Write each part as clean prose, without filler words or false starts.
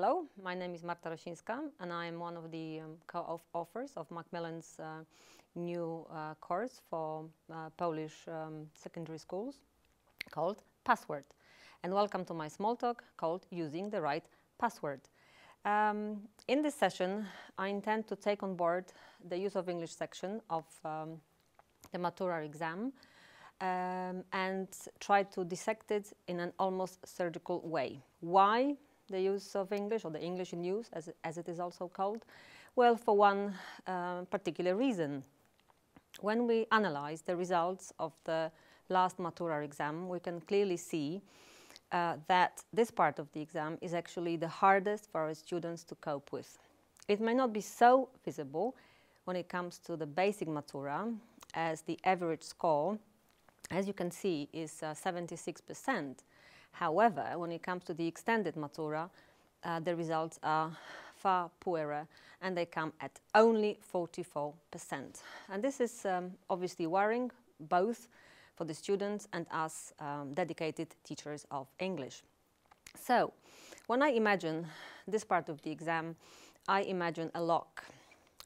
Hello, my name is Marta Rosińska and I am one of the co-authors of Macmillan's new course for Polish secondary schools called Password. And welcome to my small talk called Using the Right Password. In this session, I intend to take on board the use of English section of the Matura exam and try to dissect it in an almost surgical way. Why the use of English, or the English in use, as it is also called? Well, for one particular reason. When we analyze the results of the last Matura exam, we can clearly see that this part of the exam is actually the hardest for our students to cope with. It may not be so visible when it comes to the basic Matura, as the average score, as you can see, is 76%. However, when it comes to the extended Matura, the results are far poorer and they come at only 44%. And this is obviously worrying, both for the students and us dedicated teachers of English. So, when I imagine this part of the exam, I imagine a lock.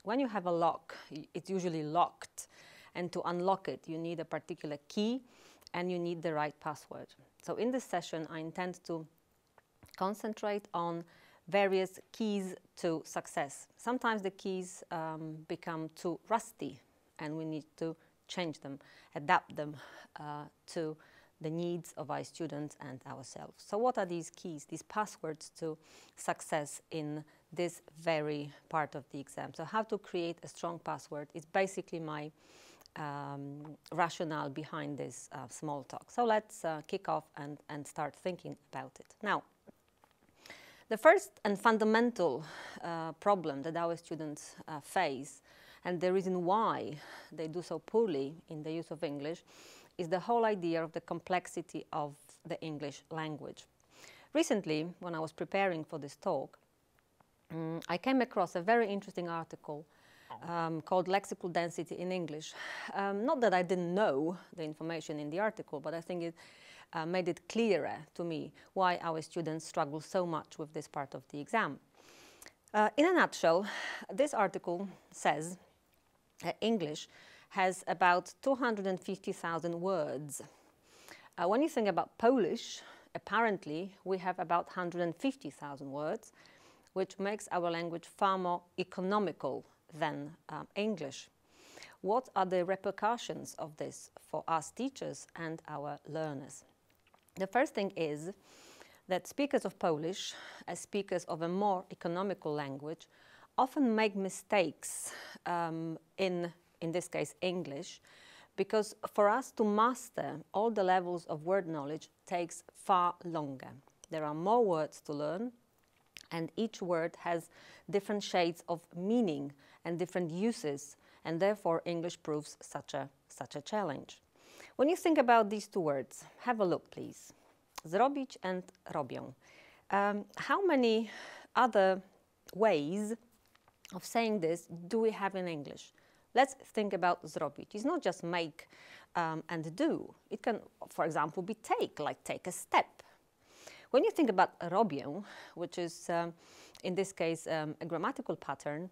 When you have a lock, it's usually locked, and to unlock it, you need a particular key and you need the right password. So in this session, I intend to concentrate on various keys to success. Sometimes the keys become too rusty and we need to change them, adapt them to the needs of our students and ourselves. So what are these keys, these passwords to success in this very part of the exam? So how to create a strong password is basically my rationale behind this small talk. So let's kick off and start thinking about it. Now, the first and fundamental problem that our students face, and the reason why they do so poorly in the use of English, is the whole idea of the complexity of the English language. Recently, when I was preparing for this talk, I came across a very interesting article called Lexical Density in English. Not that I didn't know the information in the article, but I think it made it clearer to me why our students struggle so much with this part of the exam. In a nutshell, this article says that English has about 250,000 words. When you think about Polish, apparently we have about 150,000 words, which makes our language far more economical than English. What are the repercussions of this for us teachers and our learners? The first thing is that speakers of Polish, as speakers of a more economical language, often make mistakes in this case English, because for us to master all the levels of word knowledge takes far longer. There are more words to learn, and each word has different shades of meaning and different uses, and therefore English proves such a challenge. When you think about these two words, have a look please. Zrobić and robią. How many other ways of saying this do we have in English? Let's think about zrobić. It's not just make and do. It can, for example, be take, like take a step. When you think about robię, which is in this case a grammatical pattern,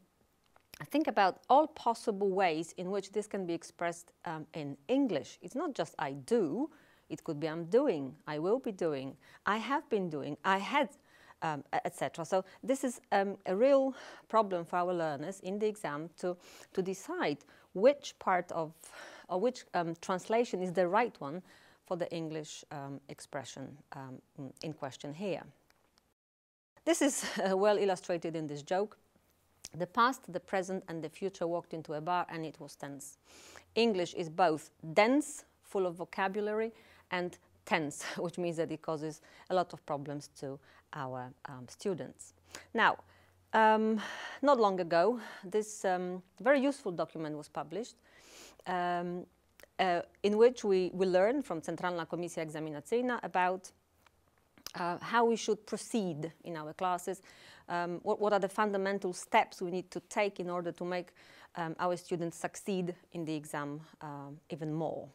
think about all possible ways in which this can be expressed in English. It's not just I do, it could be I'm doing, I will be doing, I have been doing, I had, etc. So this is a real problem for our learners in the exam to decide which part of, or which translation is the right one for the English expression in question here. This is well illustrated in this joke. The past, the present and the future walked into a bar and it was tense. English is both dense, full of vocabulary, and tense, which means that it causes a lot of problems to our students. Now, not long ago, this very useful document was published in which we learn from Centralna Komisja Egzaminacyjna about how we should proceed in our classes, what are the fundamental steps we need to take in order to make our students succeed in the exam even more.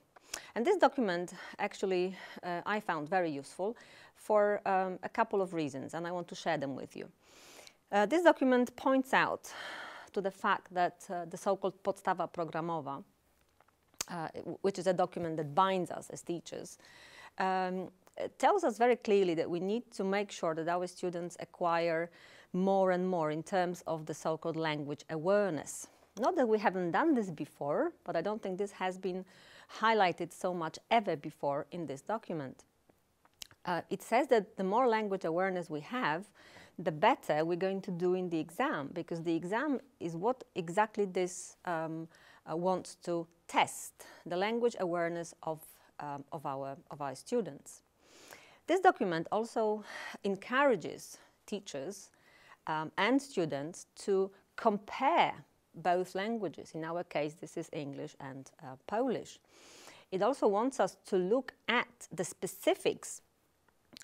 And this document actually I found very useful for a couple of reasons, and I want to share them with you. This document points out to the fact that the so-called podstawa programowa, which is a document that binds us as teachers, it tells us very clearly that we need to make sure that our students acquire more and more in terms of the so-called language awareness. Not that we haven't done this before, but I don't think this has been highlighted so much ever before in this document. It says that the more language awareness we have, the better we're going to do in the exam, because the exam is what exactly this wants to test, the language awareness of our students. This document also encourages teachers and students to compare both languages. In our case, this is English and Polish. It also wants us to look at the specifics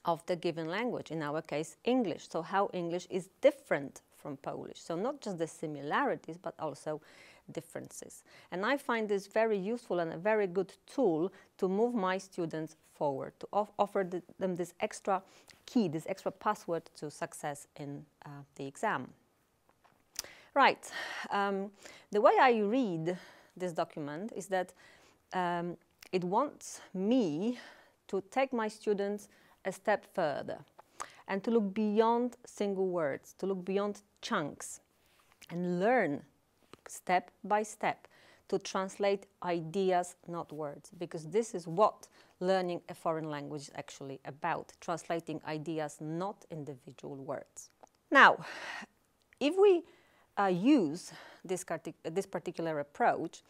of the given language, in our case, English. So how English is different from Polish. So not just the similarities, but also differences. And I find this very useful and a very good tool to move my students forward, to offer them this extra key, this extra password to success in the exam. Right. The way I read this document is that it wants me to take my students a step further and to look beyond single words, to look beyond chunks and learn step by step to translate ideas, not words, because this is what learning a foreign language is actually about, translating ideas, not individual words. Now, if we use this particular approach,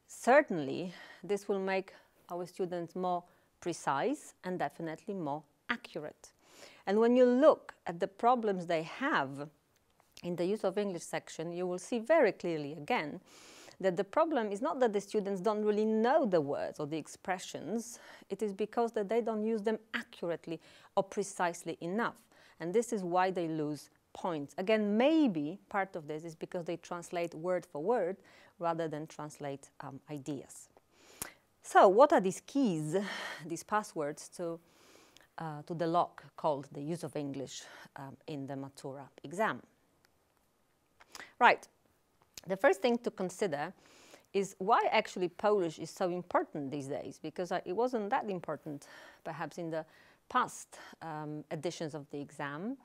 certainly this will make our students more precise and definitely more accurate. And when you look at the problems they have in the use of English section, you will see very clearly again that the problem is not that the students don't really know the words or the expressions, it is because that they don't use them accurately or precisely enough. And this is why they lose points. Again, maybe part of this is because they translate word for word rather than translate ideas. So what are these keys, these passwords to the lock called the use of English in the Matura exam? Right. The first thing to consider is why actually Polish is so important these days, because it wasn't that important perhaps in the past editions of the exam.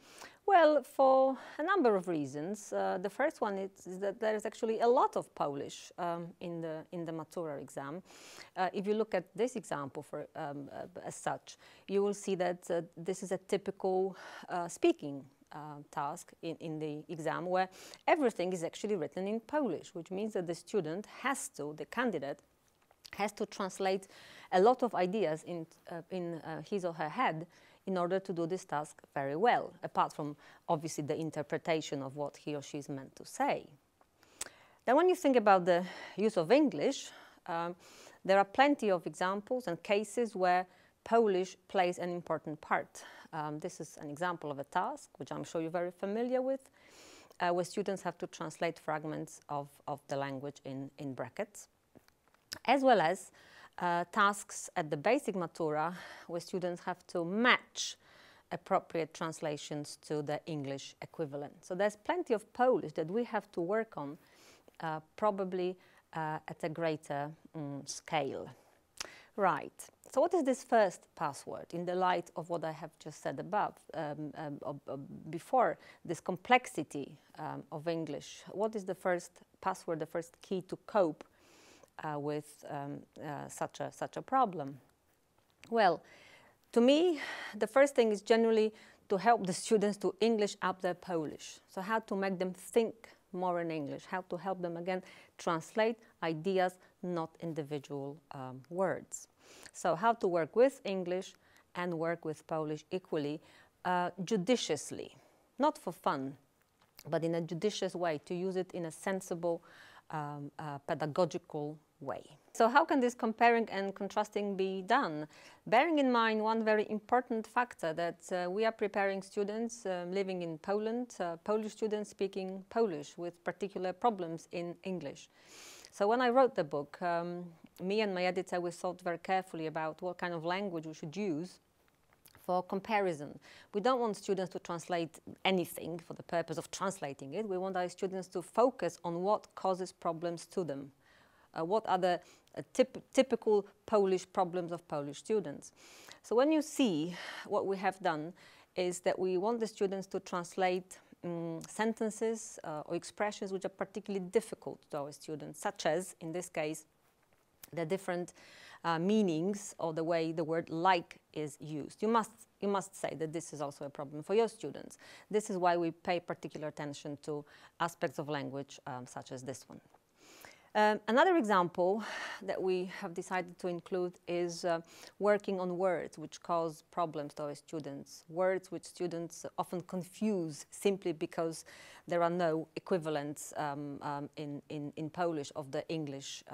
Well, for a number of reasons. The first one is that there is actually a lot of Polish in the Matura exam. If you look at this example as such, you will see that this is a typical speaking task in the exam, where everything is actually written in Polish, which means that the student has to, the candidate has to translate a lot of ideas in his or her head in order to do this task very well, apart from obviously the interpretation of what he or she is meant to say. Then when you think about the use of English, there are plenty of examples and cases where Polish plays an important part. This is an example of a task, which I'm sure you're very familiar with, where students have to translate fragments of the language in brackets, as well as tasks at the basic Matura, where students have to match appropriate translations to the English equivalent. So there's plenty of Polish that we have to work on, probably at a greater scale. Right. So what is this first password in the light of what I have just said above, before, this complexity of English? What is the first password, the first key to cope with such a problem? Well, to me, the first thing is generally to help the students to English up their Polish. So how to make them think more in English, how to help them again translate ideas, not individual words. So how to work with English and work with Polish equally, judiciously, not for fun, but in a judicious way, to use it in a sensible, pedagogical way. So how can this comparing and contrasting be done? Bearing in mind one very important factor, that we are preparing students living in Poland, Polish students speaking Polish with particular problems in English. So when I wrote the book, me and my editor, we thought very carefully about what kind of language we should use for comparison. We don't want students to translate anything for the purpose of translating it. We want our students to focus on what causes problems to them. What are the typical Polish problems of Polish students. So when you see what we have done is that we want the students to translate sentences or expressions which are particularly difficult to our students, such as, in this case, the different meanings or the way the word like is used. You must say that this is also a problem for your students. This is why we pay particular attention to aspects of language such as this one. Another example that we have decided to include is working on words which cause problems to our students. Words which students often confuse simply because there are no equivalents in Polish of the English,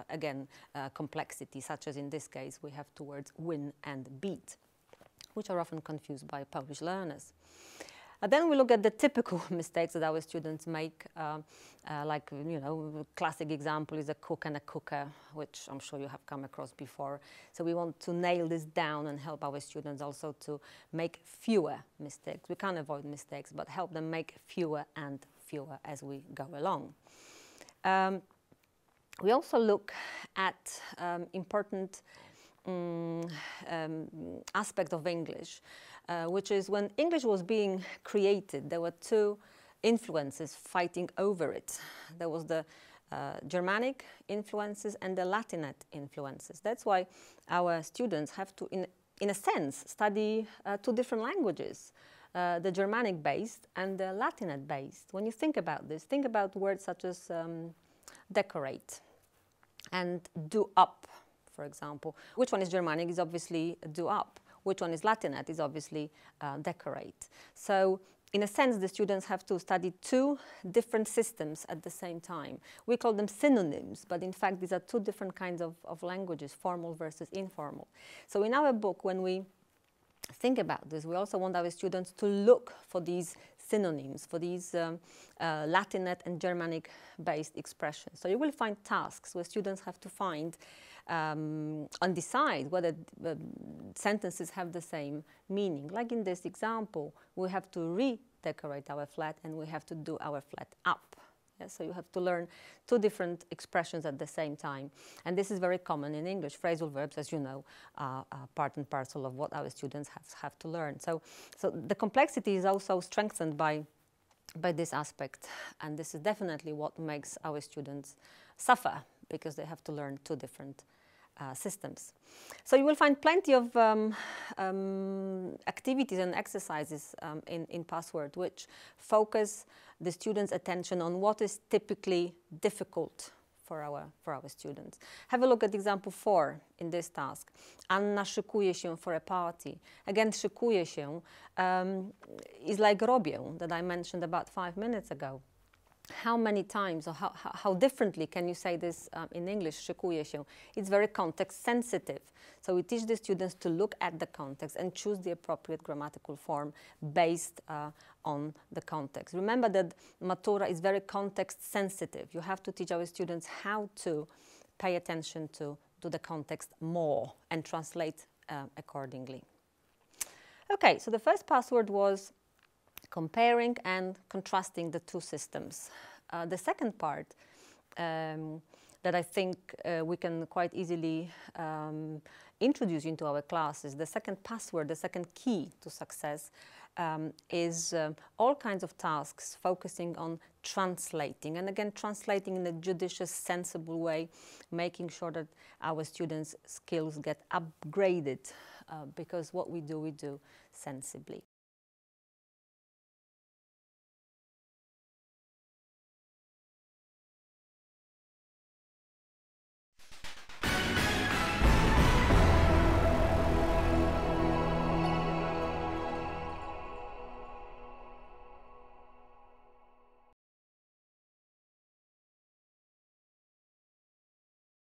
complexity, such as in this case we have two words win and beat, which are often confused by Polish learners. Then we look at the typical mistakes that our students make, like, you know, classic example is a cook and a cooker, which I'm sure you have come across before. So we want to nail this down and help our students also to make fewer mistakes. We can't avoid mistakes, but help them make fewer and fewer as we go along. We also look at important aspect of English, which is when English was being created, there were two influences fighting over it. There was the Germanic influences and the Latinate influences. That's why our students have to, in a sense, study two different languages, the Germanic-based and the Latinate-based. When you think about this, think about words such as decorate and do up, for example. Which one is Germanic is obviously do up. Which one is Latinate is obviously decorate. So in a sense, the students have to study two different systems at the same time. We call them synonyms, but in fact, these are two different kinds of languages, formal versus informal. So in our book, when we think about this, we also want our students to look for these synonyms, for these Latinate and Germanic-based expressions. So you will find tasks where students have to find and decide whether sentences have the same meaning. Like in this example, we have to redecorate our flat and we have to do our flat up. Yeah, so you have to learn two different expressions at the same time. And this is very common in English. Phrasal verbs, as you know, are part and parcel of what our students have to learn. So the complexity is also strengthened by this aspect. And this is definitely what makes our students suffer, because they have to learn two different systems. So you will find plenty of activities and exercises in Password which focus the students' attention on what is typically difficult for our students. Have a look at example 4 in this task. Anna szykuje się for a party. Again, szykuje się is like robię that I mentioned about 5 minutes ago. How many times or how differently can you say this in English, szykuje się? It's very context sensitive. So we teach the students to look at the context and choose the appropriate grammatical form based on the context. Remember that Matura is very context sensitive. You have to teach our students how to pay attention to the context more and translate accordingly. Okay, so the first password was comparing and contrasting the two systems. The second part that I think we can quite easily introduce into our classes, the second password, the second key to success is all kinds of tasks focusing on translating. And again, translating in a judicious, sensible way, making sure that our students' skills get upgraded because what we do sensibly.